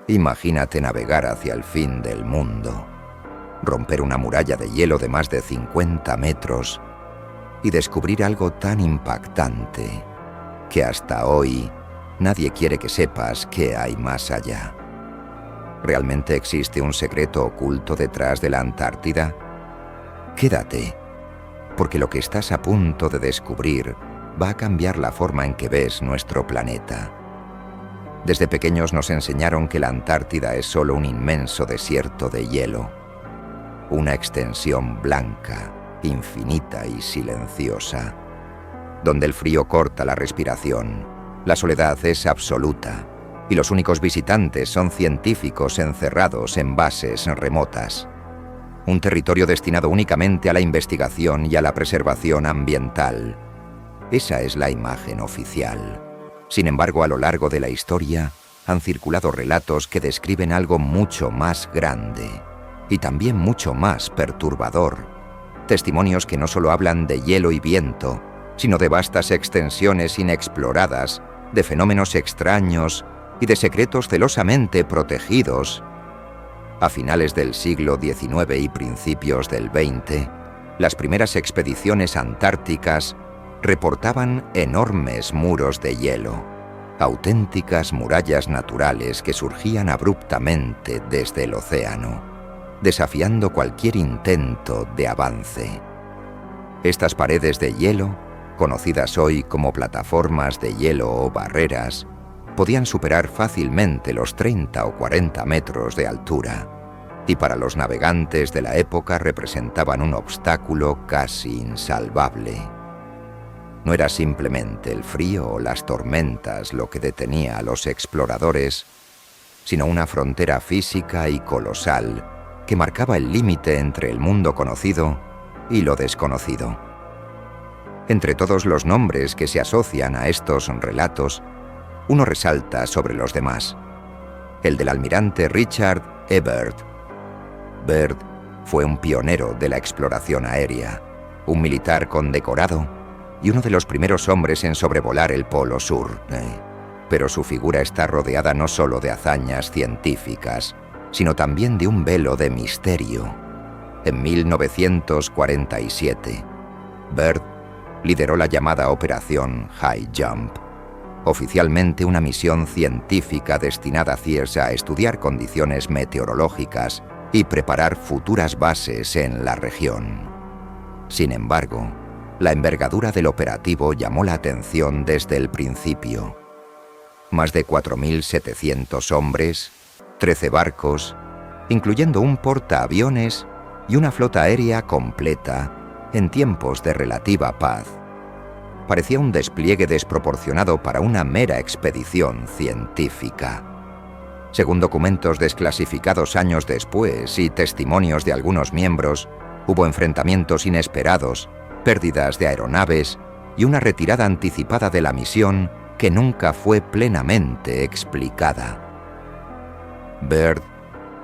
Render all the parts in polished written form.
Imagínate navegar hacia el fin del mundo, romper una muralla de hielo de más de 50 metros y descubrir algo tan impactante que hasta hoy nadie quiere que sepas qué hay más allá. ¿Realmente existe un secreto oculto detrás de la Antártida? Quédate, porque lo que estás a punto de descubrir va a cambiar la forma en que ves nuestro planeta. Desde pequeños nos enseñaron que la Antártida es solo un inmenso desierto de hielo, una extensión blanca, infinita y silenciosa, donde el frío corta la respiración, la soledad es absoluta y los únicos visitantes son científicos encerrados en bases remotas. Un territorio destinado únicamente a la investigación y a la preservación ambiental. Esa es la imagen oficial. Sin embargo, a lo largo de la historia han circulado relatos que describen algo mucho más grande y también mucho más perturbador. Testimonios que no solo hablan de hielo y viento, sino de vastas extensiones inexploradas, de fenómenos extraños y de secretos celosamente protegidos. A finales del siglo XIX y principios del XX, las primeras expediciones antárticas reportaban enormes muros de hielo, auténticas murallas naturales que surgían abruptamente desde el océano, desafiando cualquier intento de avance. Estas paredes de hielo, conocidas hoy como plataformas de hielo o barreras, podían superar fácilmente los 30 o 40 metros de altura, y para los navegantes de la época representaban un obstáculo casi insalvable. No era simplemente el frío o las tormentas lo que detenía a los exploradores, sino una frontera física y colosal que marcaba el límite entre el mundo conocido y lo desconocido. Entre todos los nombres que se asocian a estos relatos, uno resalta sobre los demás: el del almirante Richard E. Byrd. Byrd fue un pionero de la exploración aérea, un militar condecorado y uno de los primeros hombres en sobrevolar el Polo Sur. Pero su figura está rodeada no solo de hazañas científicas, sino también de un velo de misterio. En 1947, Byrd lideró la llamada Operación High Jump, oficialmente una misión científica destinada a estudiar condiciones meteorológicas y preparar futuras bases en la región. Sin embargo, la envergadura del operativo llamó la atención desde el principio. Más de 4.700 hombres, 13 barcos, incluyendo un portaaviones y una flota aérea completa en tiempos de relativa paz. Parecía un despliegue desproporcionado para una mera expedición científica. Según documentos desclasificados años después y testimonios de algunos miembros, hubo enfrentamientos inesperados, pérdidas de aeronaves y una retirada anticipada de la misión que nunca fue plenamente explicada. Byrd,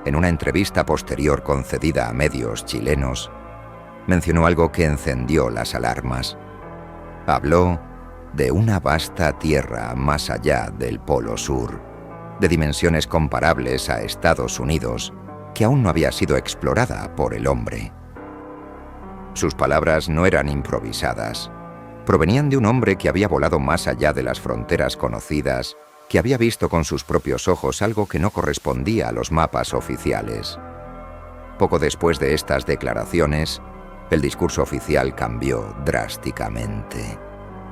en una entrevista posterior concedida a medios chilenos, mencionó algo que encendió las alarmas. Habló de una vasta tierra más allá del Polo Sur, de dimensiones comparables a Estados Unidos, que aún no había sido explorada por el hombre. Sus palabras no eran improvisadas. Provenían de un hombre que había volado más allá de las fronteras conocidas, que había visto con sus propios ojos algo que no correspondía a los mapas oficiales. Poco después de estas declaraciones, el discurso oficial cambió drásticamente.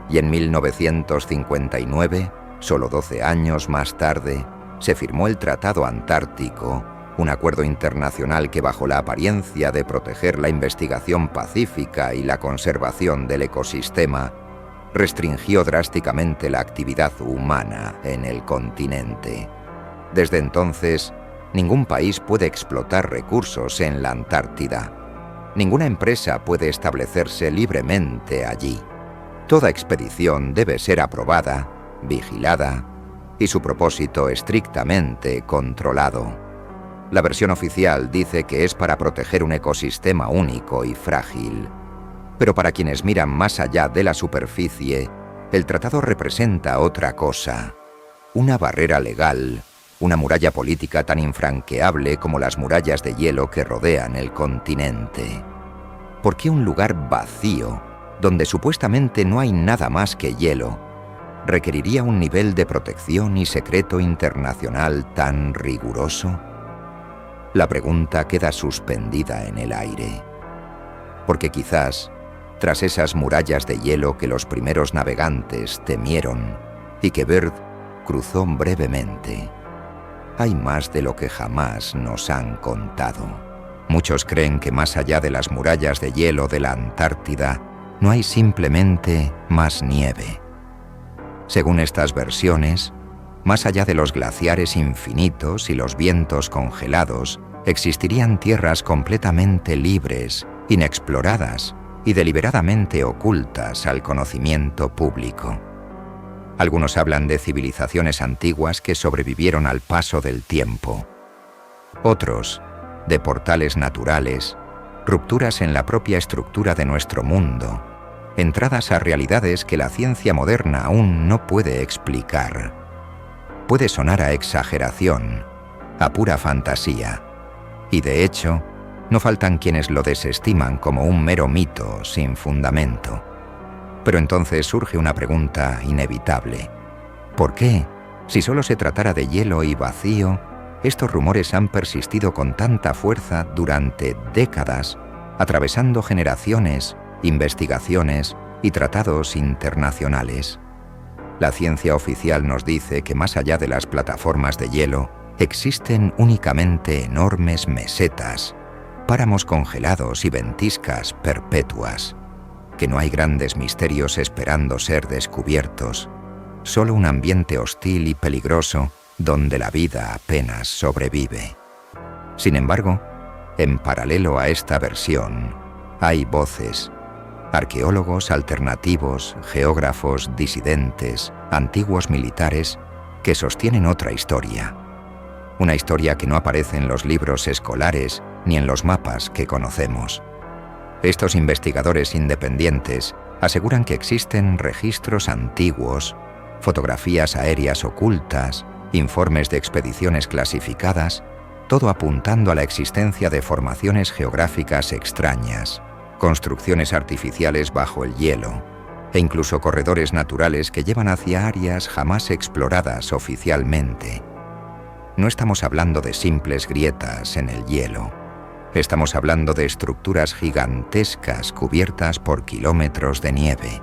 Y en 1959, solo 12 años más tarde, se firmó el Tratado Antártico, un acuerdo internacional que, bajo la apariencia de proteger la investigación pacífica y la conservación del ecosistema, restringió drásticamente la actividad humana en el continente. Desde entonces, ningún país puede explotar recursos en la Antártida. Ninguna empresa puede establecerse libremente allí. Toda expedición debe ser aprobada, vigilada y su propósito estrictamente controlado. La versión oficial dice que es para proteger un ecosistema único y frágil. Pero para quienes miran más allá de la superficie, el tratado representa otra cosa: una barrera legal una muralla política tan infranqueable como las murallas de hielo que rodean el continente. ¿Por qué un lugar vacío, donde supuestamente no hay nada más que hielo, requeriría un nivel de protección y secreto internacional tan riguroso? La pregunta queda suspendida en el aire. Porque quizás, tras esas murallas de hielo que los primeros navegantes temieron y que Byrd cruzó brevemente, hay más de lo que jamás nos han contado. Muchos creen que más allá de las murallas de hielo de la Antártida, no hay simplemente más nieve. Según estas versiones, más allá de los glaciares infinitos y los vientos congelados, existirían tierras completamente libres, inexploradas y deliberadamente ocultas al conocimiento público. Algunos hablan de civilizaciones antiguas que sobrevivieron al paso del tiempo. Otros, de portales naturales, rupturas en la propia estructura de nuestro mundo, entradas a realidades que la ciencia moderna aún no puede explicar. Puede sonar a exageración, a pura fantasía, y de hecho, no faltan quienes lo desestiman como un mero mito sin fundamento. Pero entonces surge una pregunta inevitable. ¿Por qué, si solo se tratara de hielo y vacío, estos rumores han persistido con tanta fuerza durante décadas, atravesando generaciones, investigaciones y tratados internacionales? La ciencia oficial nos dice que más allá de las plataformas de hielo, existen únicamente enormes mesetas, páramos congelados y ventiscas perpetuas, que no hay grandes misterios esperando ser descubiertos, solo un ambiente hostil y peligroso donde la vida apenas sobrevive. Sin embargo, en paralelo a esta versión, hay voces, arqueólogos alternativos, geógrafos disidentes, antiguos militares, que sostienen otra historia. Una historia que no aparece en los libros escolares ni en los mapas que conocemos. Estos investigadores independientes aseguran que existen registros antiguos, fotografías aéreas ocultas, informes de expediciones clasificadas, todo apuntando a la existencia de formaciones geográficas extrañas, construcciones artificiales bajo el hielo, e incluso corredores naturales que llevan hacia áreas jamás exploradas oficialmente. No estamos hablando de simples grietas en el hielo. Estamos hablando de estructuras gigantescas cubiertas por kilómetros de nieve,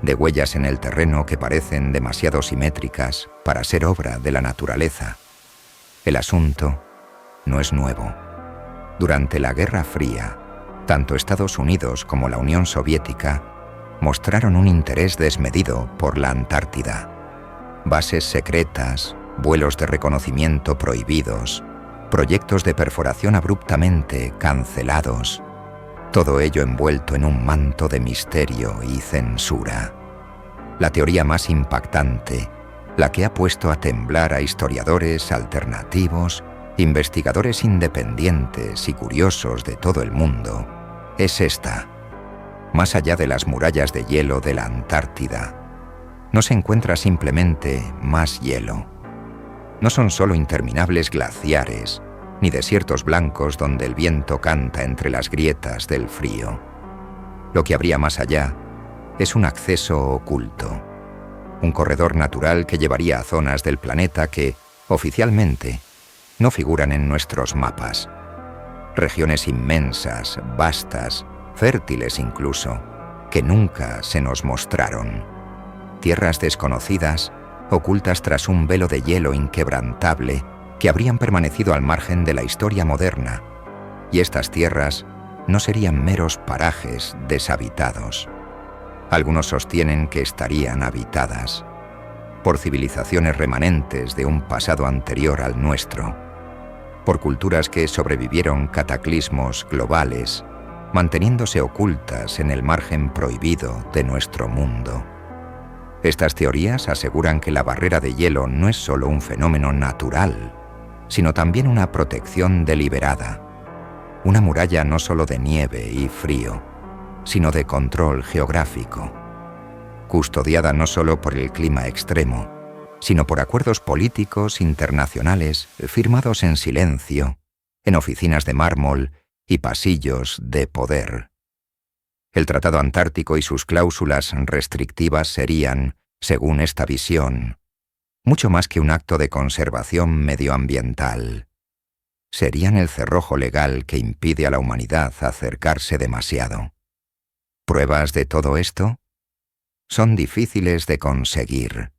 de huellas en el terreno que parecen demasiado simétricas para ser obra de la naturaleza. El asunto no es nuevo. Durante la Guerra Fría, tanto Estados Unidos como la Unión Soviética mostraron un interés desmedido por la Antártida. Bases secretas, vuelos de reconocimiento prohibidos, proyectos de perforación abruptamente cancelados, todo ello envuelto en un manto de misterio y censura. La teoría más impactante, la que ha puesto a temblar a historiadores alternativos, investigadores independientes y curiosos de todo el mundo, es esta. Más allá de las murallas de hielo de la Antártida, no se encuentra simplemente más hielo. No son solo interminables glaciares, ni desiertos blancos donde el viento canta entre las grietas del frío. Lo que habría más allá es un acceso oculto, un corredor natural que llevaría a zonas del planeta que, oficialmente, no figuran en nuestros mapas. Regiones inmensas, vastas, fértiles incluso, que nunca se nos mostraron. Tierras desconocidas, ocultas tras un velo de hielo inquebrantable, que habrían permanecido al margen de la historia moderna, y estas tierras no serían meros parajes deshabitados. Algunos sostienen que estarían habitadas por civilizaciones remanentes de un pasado anterior al nuestro, por culturas que sobrevivieron cataclismos globales, manteniéndose ocultas en el margen prohibido de nuestro mundo. Estas teorías aseguran que la barrera de hielo no es solo un fenómeno natural, sino también una protección deliberada, una muralla no solo de nieve y frío, sino de control geográfico, custodiada no solo por el clima extremo, sino por acuerdos políticos internacionales firmados en silencio, en oficinas de mármol y pasillos de poder. El Tratado Antártico y sus cláusulas restrictivas serían, según esta visión, mucho más que un acto de conservación medioambiental. Serían el cerrojo legal que impide a la humanidad acercarse demasiado. ¿Pruebas de todo esto? Son difíciles de conseguir.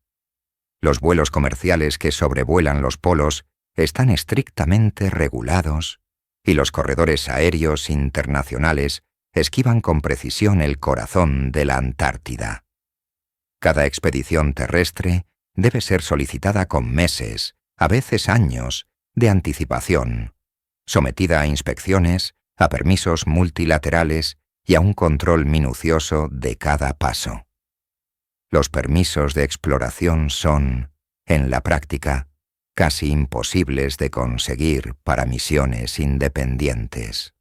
Los vuelos comerciales que sobrevuelan los polos están estrictamente regulados y los corredores aéreos internacionales esquivan con precisión el corazón de la Antártida. Cada expedición terrestre debe ser solicitada con meses, a veces años, de anticipación, sometida a inspecciones, a permisos multilaterales y a un control minucioso de cada paso. Los permisos de exploración son, en la práctica, casi imposibles de conseguir para misiones independientes.